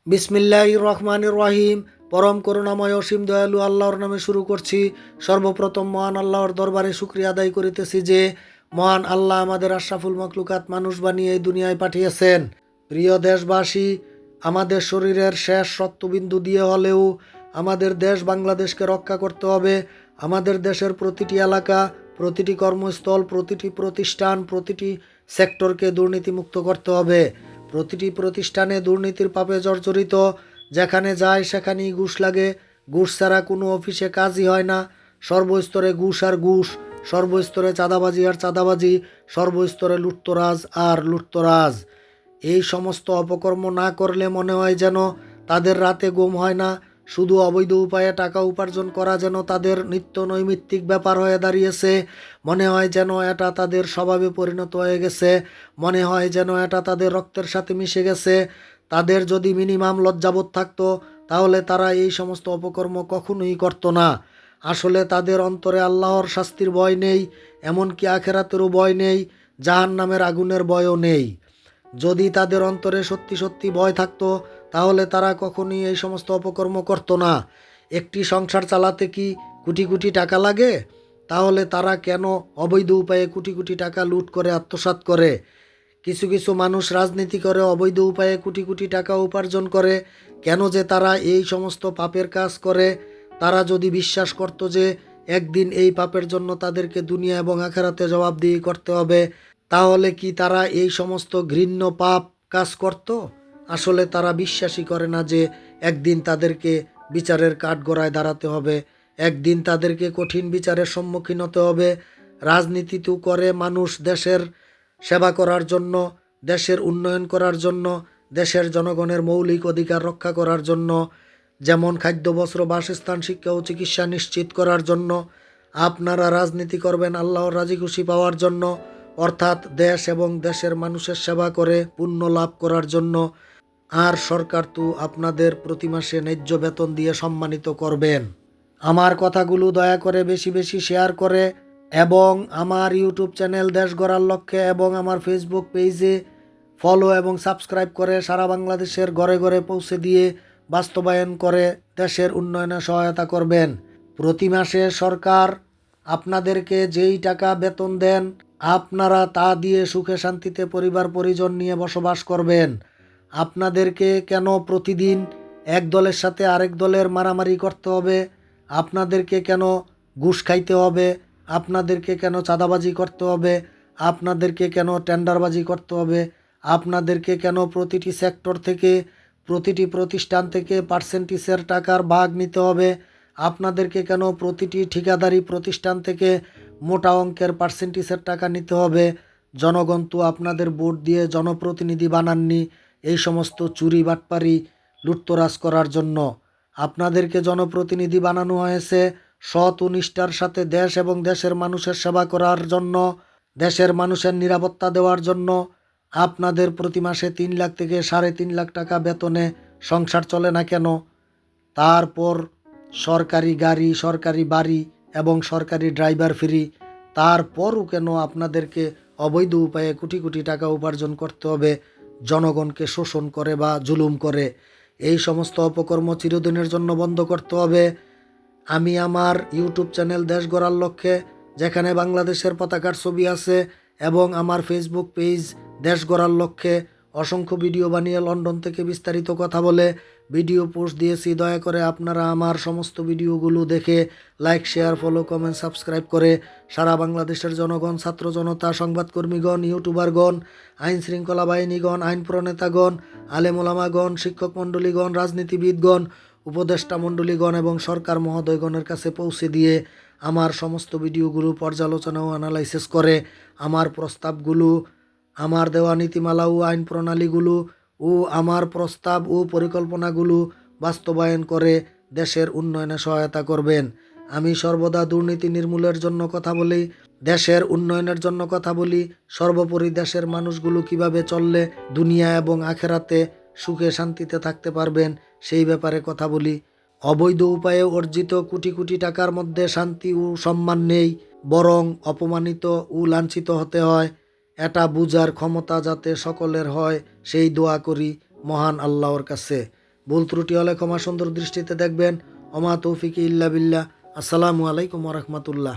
বিসমিল্লাহির রহমানির রহিম। পরম করুণাময় অসীম দয়ালু আল্লাহর নামে শুরু করছি। সর্বপ্রথম মহান আল্লাহর দরবারে শুকরিয়া আদায় করিতেছি যে মহান আল্লাহ আমাদের আশরাফুল মখলুকাত মানুষ বানিয়ে এই দুনিয়ায় পাঠিয়েছেন। প্রিয় দেশবাসী, আমাদের শরীরের শেষ রক্তবিন্দু দিয়ে হলেও আমাদের দেশ বাংলাদেশকে রক্ষা করতে হবে। আমাদের দেশের প্রতিটি এলাকা, প্রতিটি কর্মস্থল, প্রতিটি প্রতিষ্ঠান, প্রতিটি সেক্টরকে দুর্নীতিমুক্ত করতে হবে। প্রতিটি প্রতিষ্ঠানে দুর্নীতির পাপে জর্জরিত, যেখানে যায় সেখানেই ঘুষ লাগে। ঘুষ ছাড়া কোনো অফিসে কাজই হয় না। সর্বস্তরে ঘুষ আর ঘুষ, সর্বস্তরে চাঁদাবাজি আর চাঁদাবাজি, সর্বস্তরে লুটতরাজ আর লুটতরাজ। এই সমস্ত অপকর্ম না করলে মনে হয় যেন তাদের রাতে ঘুম হয় না। শুধু অবৈধ উপায়ে টাকা উপার্জন করা যেন তাদের নিত্য নৈমিত্তিক ব্যাপার হয়ে দাঁড়িয়েছে। মনে হয় যেন এটা তাদের স্বভাবে পরিণত হয়ে গেছে। মনে হয় যেন এটা তাদের রক্তের সাথে মিশে গেছে। তাদের যদি মিনিমাম লজ্জাবোধ থাকতো তাহলে তারা এই সমস্ত অপকর্ম কখনোই করতো না। আসলে তাদের অন্তরে আল্লাহর শাস্তির ভয় নেই, এমনকি আখেরাতেরও ভয় নেই, জাহান্নামের আগুনের ভয়ও নেই। যদি তাদের অন্তরে সত্যি সত্যি ভয় থাকতো তাহলে তারা কখনোই এই সমস্ত অপকর্ম করতো না। একটি সংসার চালাতে কি কোটি কোটি টাকা লাগে? তাহলে তারা কেন অবৈধ উপায়ে কোটি কোটি টাকা লুট করে আত্মসাৎ করে? কিছু কিছু মানুষ রাজনীতি করে অবৈধ উপায়ে কোটি কোটি টাকা উপার্জন করে। কেন যে তারা এই সমস্ত পাপের কাজ করে? তারা যদি বিশ্বাস করত যে একদিন এই পাপের জন্য তাদেরকে দুনিয়া এবং আখেরাতে জবাবদিহি করতে হবে, তাহলে কি তারা এই সমস্ত ঘৃণ্য পাপ কাজ করত? আসলে তারা বিশ্বাসই করে না যে একদিন তাদেরকে বিচারের কাঠগড়ায় দাঁড়াতে হবে, একদিন তাদেরকে কঠিন বিচারের সম্মুখীন হতে হবে। রাজনীতি তো করে মানুষ দেশের সেবা করার জন্য, দেশের উন্নয়ন করার জন্য, দেশের জনগণের মৌলিক অধিকার রক্ষা করার জন্য, যেমন খাদ্য, বস্ত্র, বাসস্থান, শিক্ষা ও চিকিৎসা নিশ্চিত করার জন্য। আপনারা রাজনীতি করবেন আল্লাহর রাজি খুশি পাওয়ার জন্য, অর্থাৎ দেশ এবং দেশের মানুষের সেবা করে পুণ্য লাভ করার জন্য। আর সরকার তো আপনাদের প্রতি মাসে ন্যায্য বেতন দিয়ে সম্মানিত করবেন। আমার কথাগুলো দয়া করে বেশি বেশি শেয়ার করে এবং আমার ইউটিউব চ্যানেল দেশ গড়ার লক্ষ্যে এবং আমার ফেসবুক পেজে ফলো এবং সাবস্ক্রাইব করে সারা বাংলাদেশের ঘরে ঘরে পৌঁছে দিয়ে বাস্তবায়ন করে দেশের উন্নয়নে সহায়তা করবেন। প্রতি মাসে সরকার আপনাদেরকে যেই টাকা বেতন দেন, আপনারা তা দিয়ে সুখে শান্তিতে পরিবার পরিজন নিয়ে বসবাস করবেন। আপনাদেরকে কেন প্রতিদিন এক দলের সাথে আরেক দলের মারামারি করতে হবে? আপনাদেরকে কেন ঘুষ খাইতে হবে? আপনাদেরকে কেন চাঁদাবাজি করতে হবে? আপনাদেরকে কেন টেন্ডারবাজি করতে হবে? আপনাদেরকে কেন প্রতিটি সেক্টর থেকে, প্রতিটি প্রতিষ্ঠান থেকে পার্সেন্টেজের টাকার ভাগ নিতে হবে? আপনাদেরকে কেন প্রতিটি ঠিকাদারি প্রতিষ্ঠান থেকে মোটা অঙ্কের পার্সেন্টেজের টাকা নিতে হবে? জনগণ তো আপনাদের ভোট দিয়ে জনপ্রতিনিধি বানাননি এই সমস্ত চুরি বাটপারি লুটতরাজ করার জন্য। আপনাদেরকে জনপ্রতিনিধি বানানো হয়েছে সৎ ও নিষ্ঠার সাথে দেশ এবং দেশের মানুষের সেবা করার জন্য, দেশের মানুষের নিরাপত্তা দেওয়ার জন্য। আপনাদের প্রতি মাসে 3 লাখ থেকে 3.5 লাখ টাকা বেতনে সংসার চলে না কেন? তারপর সরকারি গাড়ি, সরকারি বাড়ি এবং সরকারি ড্রাইভার ফ্রি। তারপরও কেন আপনাদেরকে অবৈধ উপায়ে কোটি কোটি টাকা উপার্জন করতে হবে জনগণকে শোষণ করে বা জুলুম করে? এই সমস্ত অপকর্ম চিরদিনের জন্য বন্ধ করতে হবে। আমি আমার ইউটিউব চ্যানেল দেশ গড়ার লক্ষ্যে, যেখানে বাংলাদেশের পতাকার ছবি আছে, এবং আমার ফেসবুক পেজ দেশ গড়ার লক্ষ্যে অসংখ্য ভিডিও বানিয়ে লন্ডন থেকে বিস্তারিত কথা বলে ভিডিও পোস্ট দিয়েছি। দয়া করে আপনারা আমার সমস্ত ভিডিওগুলো দেখে like, share, follow, comment, subscribe করে সারা বাংলাদেশের জনগণ, ছাত্র জনতা, সংবাদকর্মীগণ, ইউটিউবারগণ, আইন শৃঙ্খলা বাহিনীগণ, আইন প্রণেতাগণ, আলেম ওলামাগণ, শিক্ষক মণ্ডলীগণ, রাজনীতিবিদগণ, উপদেষ্টা মণ্ডলীগণ এবং সরকার মহোদয়গণের কাছে পৌঁছে দিয়ে আমার সমস্ত ভিডিওগুলো পর্যালোচনা ও অ্যানালাইসিস করে আমার প্রস্তাবগুলো, আমার দেওয়া নীতিমালা ও আইন প্রণালীগুলো ও আমার প্রস্তাব ও পরিকল্পনাগুলো বাস্তবায়ন করে দেশের উন্নয়নে সহায়তা করবেন। আমি সর্বদা দুর্নীতি নির্মূলের জন্য কথা বলি, দেশের উন্নয়নের জন্য কথা বলি, সর্বোপরি দেশের মানুষগুলো কিভাবে চললে দুনিয়া এবং আখেরাতে সুখে শান্তিতে থাকতে পারবেন সেই ব্যাপারে কথা বলি। অবৈধ উপায়ে অর্জিত কোটি কোটি টাকার মধ্যে শান্তি ও সম্মান নেই, বরং অপমানিত ও লাঞ্ছিত হতে হয়। এটা বুঝার ক্ষমতা যাতে সকলের হয় সেই দোয়া করি মহান আল্লাহর কাছে। ভুল ত্রুটি হলে ক্ষমা সুন্দর দৃষ্টিতে দেখবেন। ওমা তৌফিক ইল্লা বিল্লাহ। আসসালামু আলাইকুম ওয়া রাহমাতুল্লাহ।